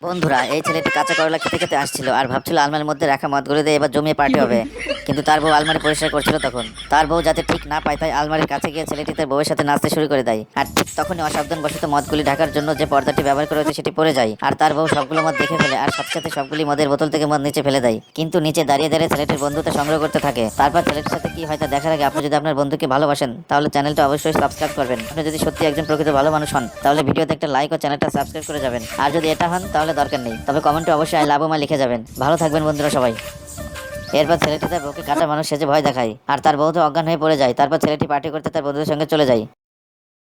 বন্ধুরা, এই ছেলেটি কাঁচা করলা খেতে খেতে আসছিল আর ভাবছিল আলমারির মধ্যে রাখা মদগুলো দিয়ে এবার জমিয়ে পার্টি হবে। কিন্তু তার বউ আলমারি পরিষ্কার করছিল তখন। তার বউ যাতে ঠিক না পায় তাই আলমারির কাছে গিয়ে ছেলেটি তার বউয়ের সাথে নাচতে শুরু করে দেয়। আর ঠিক তখনই অসাবধানবশত মদগুলি ঢাকার জন্য যে পর্দাটি ব্যবহার করা হয়েছে সেটি পড়ে যায়। আর তার বউ সবগুলো মদ দেখে ফেলে আর সাথে সাথে সবগুলি মদের বোতল থেকে মদ নিচে ফেলে দেয়। কিন্তু নিচে দাঁড়িয়ে দাঁড়িয়ে ছেলেটির বন্ধুতা সংগ্রহ করতে থাকে। তারপর ছেলেটির সাথে কি হয় তা দেখার আগে আপনি যদি আপনার বন্ধুকে ভালোবাসেন তাহলে চ্যানেলটা অবশ্যই সাবস্ক্রাইব করবেন। আপনি যদি সত্যি একজন প্রকৃত ভালো মানুষ হন তাহলে ভিডিওতে একটা লাইক ও চ্যানেলটা সাবস্ক্রাইব করে যাবেন। আর যদি এটা হন তাহলে দরকার নেই, তবে কমেন্টে অবশ্যই আই লাভ মা লিখে যাবেন। ভালো থাকবেন বন্ধুরা সবাই। এরপর ছেলেটি তার বউকে কাঁচা মানুষ সেজে ভয় দেখায় আর তার বউ তো অজ্ঞান হয়ে পড়ে যায়। তারপর ছেলেটি পার্টি করতে তার বন্ধুদের সঙ্গে চলে যায়।